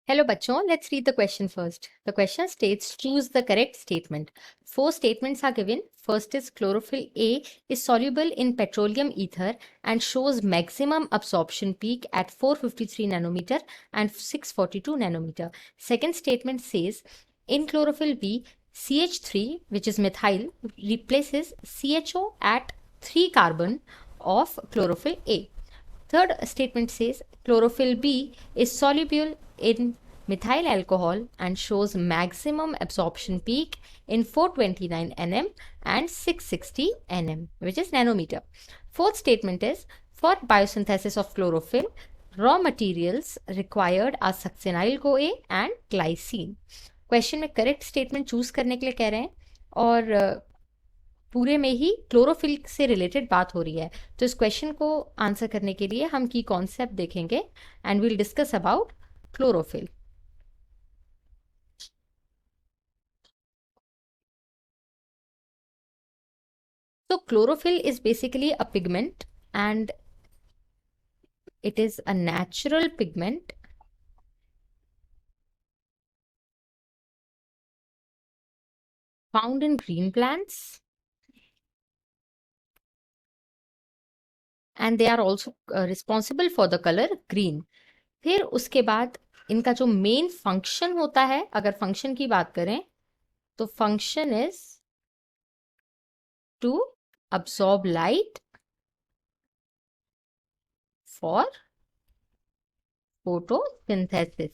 Hello bachon, let's read the question first. The question states choose the correct statement. Four statements are given. First is chlorophyll A is soluble in petroleum ether and shows maximum absorption peak at 453 nanometer and 642 nanometer. Second statement says in chlorophyll B, CH3, which is methyl, replaces CHO at 3 carbon of chlorophyll A. Third statement says chlorophyll B is soluble in methyl alcohol and shows maximum absorption peak in 429 nm and 660 nm, which is nanometer. Fourth statement is for biosynthesis of chlorophyll, raw materials required are succinyl CoA and glycine. Question में correct statement choose करने के लिए कह रहे हैं और पूरे में ही क्लोरोफिल से रिलेटेड बात हो रही है। तो इस क्वेश्चन को आंसर करने के लिए हम की कॉन्सेप्ट देखेंगे and will discuss about chlorophyll. So chlorophyll is basically a pigment and it is a natural pigment found in green plants and they are also responsible for the color green. फिर उसके बाद इनका जो main function होता है, अगर function की बात करें तो function is to absorb light for photosynthesis.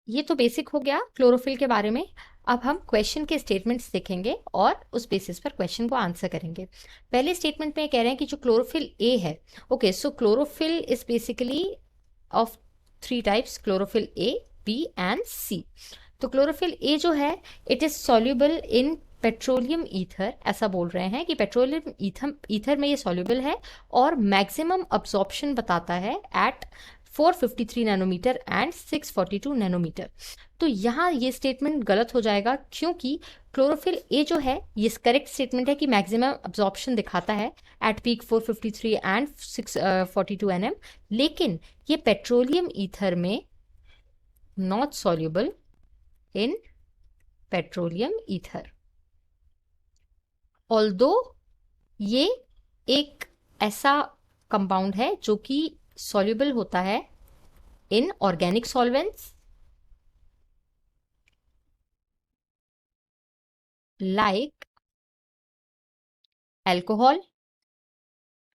ये तो बेसिक हो गया क्लोरोफिल के बारे में। अब हम क्वेश्चन के स्टेटमेंट्स देखेंगे और उस बेसिस पर क्वेश्चन को आंसर करेंगे। पहले स्टेटमेंट में कह रहे हैं कि जो क्लोरोफिल ए है, okay, so chlorophyll is basically of three types, chlorophyll A, B and C. तो क्लोरोफिल ए जो है it is soluble in petroleum ether, ऐसा बोल रहे हैं कि पेट्रोलियम ईथर में ये सॉल्युबल है और मैक्सिमम अब्सॉर्प्शन बताता है एट 453 नैनोमीटर एंड 642 नैनोमीटर। तो यहाँ ये स्टेटमेंट गलत हो जाएगा क्योंकि क्लोरोफिल ए जो है ये करेक्ट स्टेटमेंट है कि मैक्सिमम अब्जॉर्प्शन दिखाता है एट पीक 453 एंड 642 nm, लेकिन ये पेट्रोलियम ईथर में not soluble in petroleum ether. Although ये एक ऐसा कंपाउंड है जो कि सॉल्युबल होता है in organic solvents like alcohol,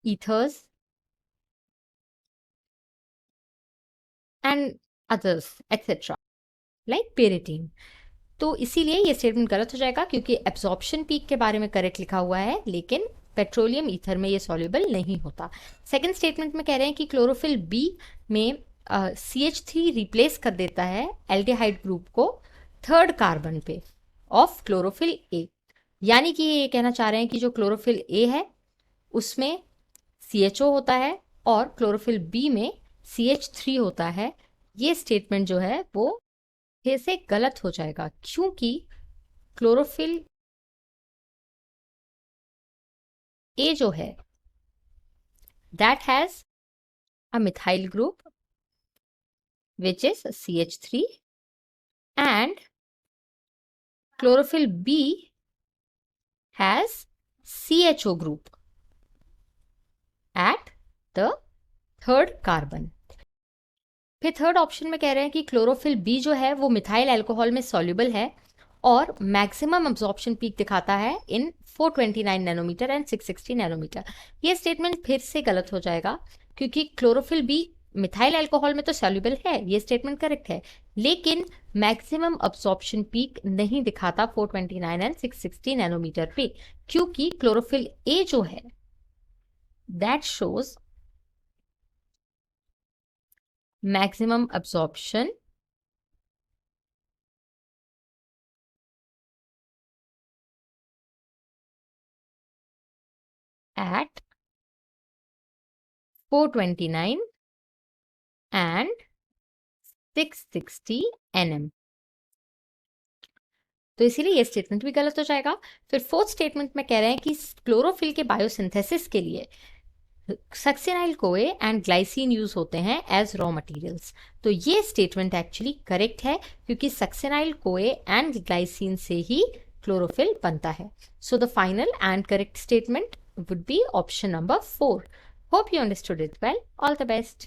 ethers and others etc. like pyridine. तो इसीलिए ये स्टेटमेंट गलत हो जाएगा क्योंकि एब्जॉर्प्शन पीक के बारे में करेक्ट लिखा हुआ है लेकिन पेट्रोलियम ईथर में ये सॉल्युबल नहीं होता। सेकंड स्टेटमेंट में कह रहे हैं कि क्लोरोफिल बी में CH3 रिप्लेस कर देता है एल्डिहाइड ग्रुप को थर्ड कार्बन पे ऑफ क्लोरोफिल ए, यानी कि ये कहना चाह रहे हैं कि जो क्लोरोफिल ए है उसमें CHO होता है और क्लोरोफिल बी में CH3 होता है। ये स्टेटमेंट जो है वो फिर से गलत हो जाएगा क्योंकि क्लोरोफिल ए जो है that has a methyl group which is CH3 and chlorophyll B has CHO group at the third carbon. फिर थर्ड ऑप्शन में कह रहे हैं कि क्लोरोफिल बी जो है वो मिथाइल अल्कोहल में सॉल्युबल है और मैक्सिमम अब्जॉर्प्शन पीक दिखाता है इन 429 नैनोमीटर एंड 660 नैनोमीटर। ये स्टेटमेंट फिर से गलत हो जाएगा क्योंकि क्लोरोफिल बी मिथाइल अल्कोहल में तो सॉल्युबल है, ये स्टेटमेंट करेक्ट है, लेकिन मैक्सिमम अब्जॉर्प्शन पीक नहीं दिखाता 429 एंड 660 नैनोमीटर पे क्योंकि क्लोरोफिल ए जो है that shows maximum absorption at 429 and 660 nm। तो इसीलिए ये स्टेटमेंट भी गलत हो जाएगा। फिर फोर्थ स्टेटमेंट में कह रहे हैं कि क्लोरोफिल के बायोसिंथेसिस के लिए सक्सिनाइल कोए एंड ग्लाइसिन यूज होते हैं एज रॉ मटेरियल्स। तो ये स्टेटमेंट एक्चुअली करेक्ट है क्योंकि सक्सिनाइल कोए एंड ग्लाइसिन से ही क्लोरोफिल बनता है। So the final and correct statement would be option number 4. Hope you understood it well. All the best.